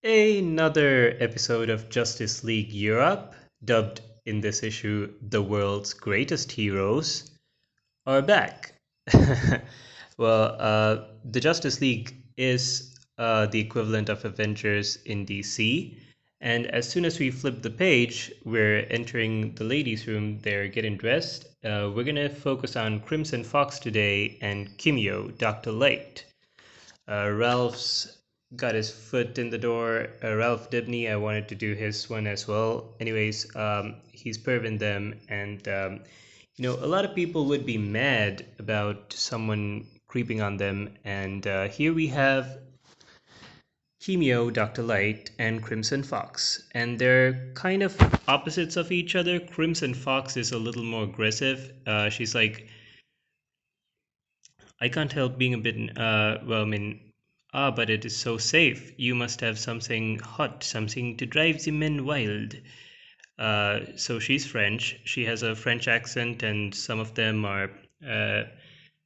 Another episode of Justice League Europe, dubbed in this issue the world's greatest heroes, are back. The Justice League is the equivalent of Avengers in DC. And as soon as we flip the page, we're entering the ladies' room. They're getting dressed. We're going to focus on Crimson Fox today and Kimiyo, Dr. Light. Ralph's got his foot in the door. Ralph Dibney, I wanted to do his one as well. Anyways, he's perving them, and a lot of people would be mad about someone creeping on them. And here we have Kimiyo, Dr. Light, and Crimson Fox. And they're kind of opposites of each other. Crimson Fox is a little more aggressive. She's like, I can't help being a bit, but it is so safe. You must have something hot, something to drive the men wild. So she's French. She has a French accent, and some of them are.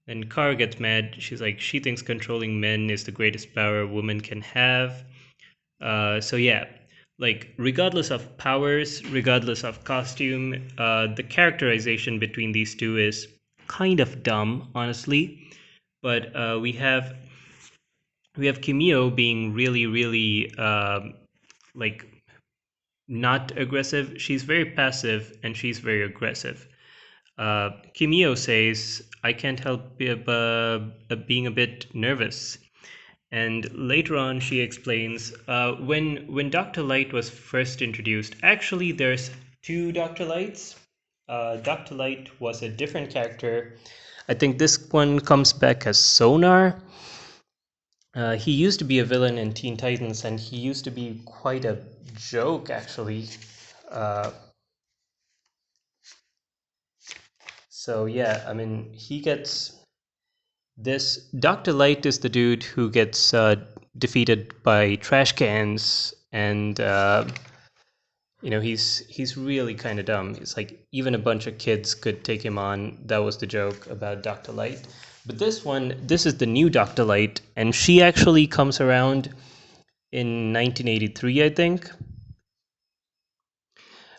And Kara gets mad. She's like, she thinks controlling men is the greatest power a woman can have. Regardless of powers, regardless of costume, the characterization between these two is kind of dumb, honestly. But we have Kimiyo being really, really not aggressive. She's very passive and she's very aggressive. Kimiyo says, I can't help being a bit nervous. And later on, she explains, when Dr. Light was first introduced, actually, there's two Dr. Lights. Dr. Light was a different character. I think this one comes back as Sonar. He used to be a villain in Teen Titans, and he used to be quite a joke, actually. He gets this. Dr. Light is the dude who gets defeated by trash cans, and he's really kind of dumb. It's like even a bunch of kids could take him on. That was the joke about Dr. Light. But this is the new Dr. Light, and she actually comes around in 1983, I think,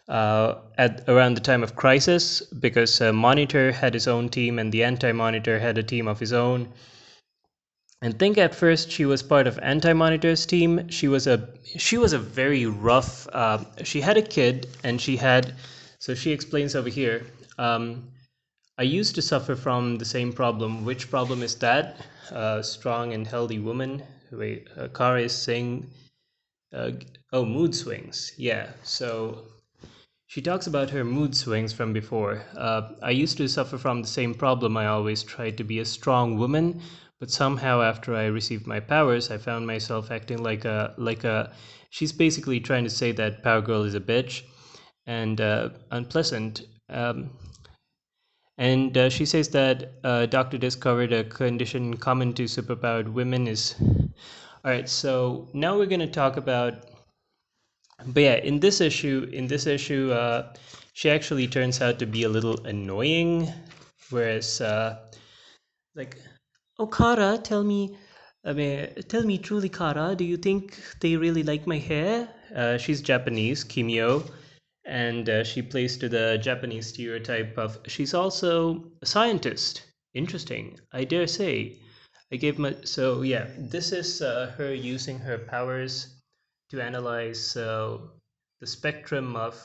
at around the time of Crisis, because Monitor had his own team and the Anti-Monitor had a team of his own. And think at first she was part of Anti-Monitor's team. She was a very rough. She had a kid, and so she explains over here. I used to suffer from the same problem. Which problem is that? Strong and healthy woman. Wait, Kara is saying, mood swings. Yeah, so she talks about her mood swings from before. I used to suffer from the same problem. I always tried to be a strong woman, but somehow after I received my powers, I found myself acting like a. She's basically trying to say that Power Girl is a bitch and unpleasant. And she says that doctor discovered a condition common to superpowered women is. All right, so now we're going to talk about. But yeah, in this issue, she actually turns out to be a little annoying, whereas oh Kara, tell me truly, Kara, do you think they really like my hair? She's Japanese, Kimiyo, and she plays to the Japanese stereotype of she's also a scientist. Interesting, I dare say. This is her using her powers to analyze the spectrum of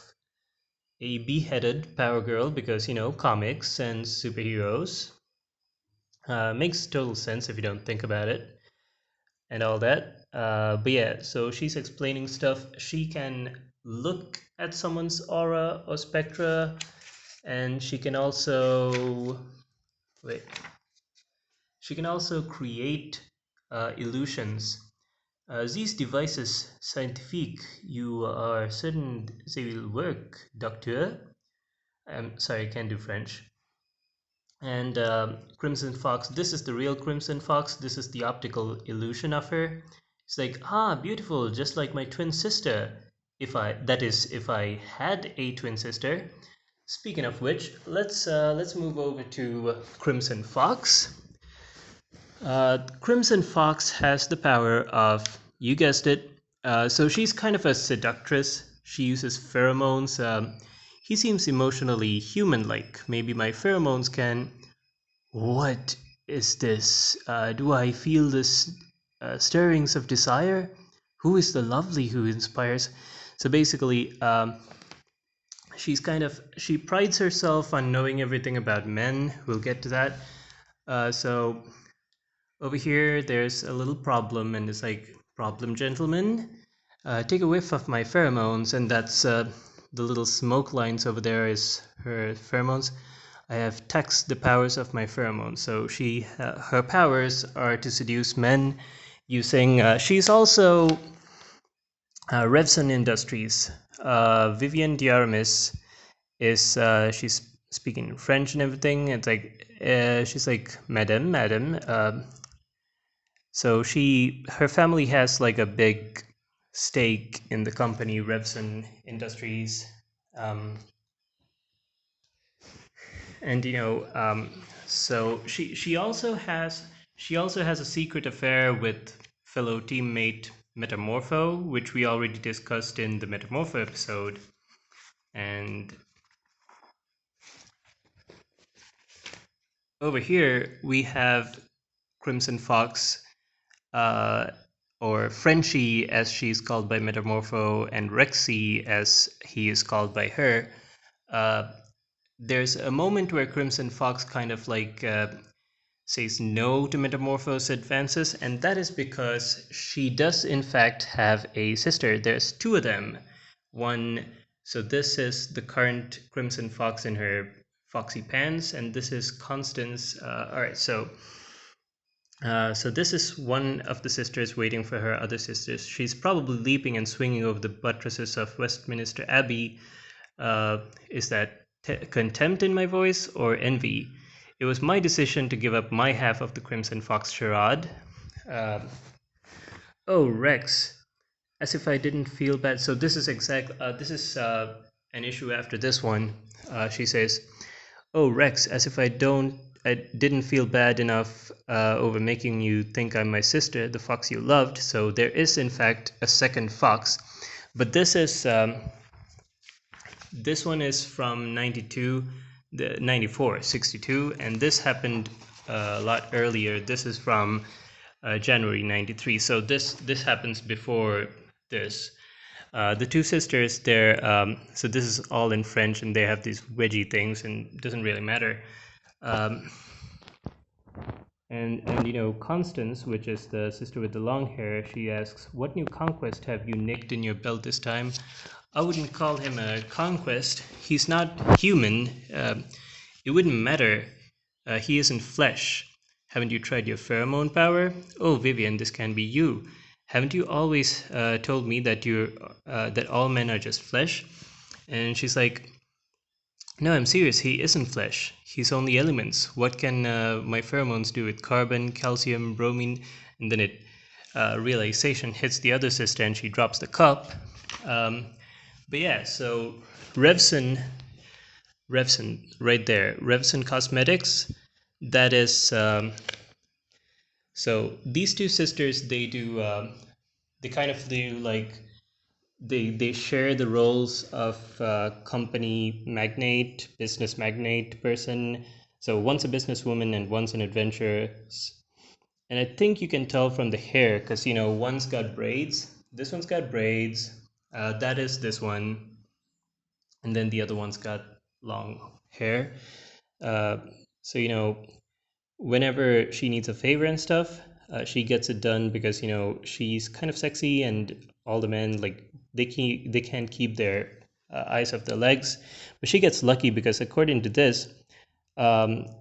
a beheaded Power Girl, because comics and superheroes makes total sense if you don't think about it and all that. So she's explaining stuff. She can look at someone's aura or spectra, and she can also create illusions. These devices scientifique, you are certain they will work, doctor? I'm sorry, I can't do French. And Crimson Fox, this is the real Crimson Fox. This is the optical illusion of her. It's like, beautiful, just like my twin sister. If I had a twin sister. Speaking of which, let's move over to Crimson Fox. Crimson Fox has the power of, you guessed it, So she's kind of a seductress. She uses pheromones. He seems emotionally human-like. Maybe my pheromones can. What is this? Do I feel this stirrings of desire? Who is the lovely who inspires? So basically, she prides herself on knowing everything about men. We'll get to that. So over here, there's a little problem, and it's like, problem, gentlemen. Take a whiff of my pheromones, and that's the little smoke lines over there is her pheromones. I have taxed the powers of my pheromones. So her powers are to seduce men using. She's also Revson Industries. Vivian Diaramis is she's speaking in French and everything. It's like she's like, Madam, Madam. So her family has like a big stake in the company Revson Industries, um, and so she also has a secret affair with fellow teammate Metamorpho, which we already discussed in the Metamorpho episode, and over here we have Crimson Fox, uh, or Frenchie as she's called by Metamorpho, and Rexy as he is called by her. Uh, there's a moment where Crimson Fox kind of like says no to Metamorpho's advances, and that is because she does in fact have a sister. There's two of them. One, so this is the current Crimson Fox in her foxy pants, and this is Constance. All right, so this is one of the sisters waiting for her other sisters. She's probably leaping and swinging over the buttresses of Westminster Abbey. Is that contempt in my voice or envy? It was my decision to give up my half of the Crimson Fox charade. Uh, oh, Rex, as if I didn't feel bad. So this is an issue after this one. She says, "Oh, Rex, as if I didn't feel bad enough over making you think I'm my sister, the fox you loved. So there is, in fact, a second fox, but this one is from 92, the 94, 62, and this happened a lot earlier. This is from January 93. So this happens before this. The two sisters, so this is all in French, and they have these wedgie things, and it doesn't really matter. Um, and Constance, which is the sister with the long hair, she asks, "What new conquest have you nicked in your belt this time?" I wouldn't call him a conquest. He's not human. It wouldn't matter. He isn't flesh. Haven't you tried your pheromone power? Oh, Vivian, this can be you. Haven't you always told me that all men are just flesh? And she's like, "No, I'm serious. He isn't flesh. He's only elements. What can my pheromones do with carbon, calcium, bromine?" And then realization hits the other sister, and she drops the cup. Um, but yeah, so Revson, Revson, right there, Revson Cosmetics. That is so these two sisters. They kind of do like they share the roles of company magnate, business magnate person. So one's a businesswoman and one's an adventurer. And I think you can tell from the hair because one's got braids. This one's got braids. That is this one, and then the other one's got long hair. Uh, so whenever she needs a favor and stuff, she gets it done because she's kind of sexy, and all the men like they can't keep their eyes off their legs. But she gets lucky because according to this,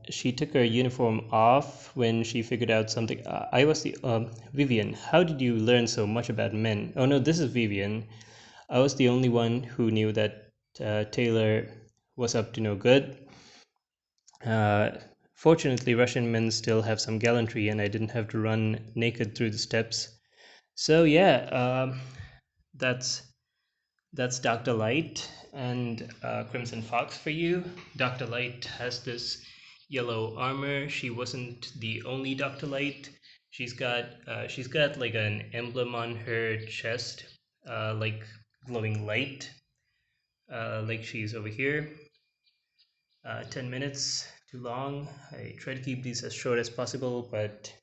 she took her uniform off when she figured out something. I was the Vivian. How did you learn so much about men? Oh no, this is Vivian. I was the only one who knew that Taylor was up to no good. Uh, Fortunately, Russian men still have some gallantry, and I didn't have to run naked through the steps. So yeah, that's Dr. Light and Crimson Fox for you. Dr. Light has this yellow armor. She wasn't the only Dr. Light. She's got like an emblem on her chest, like glowing light, like she's over here. 10 minutes too long. I try to keep these as short as possible, but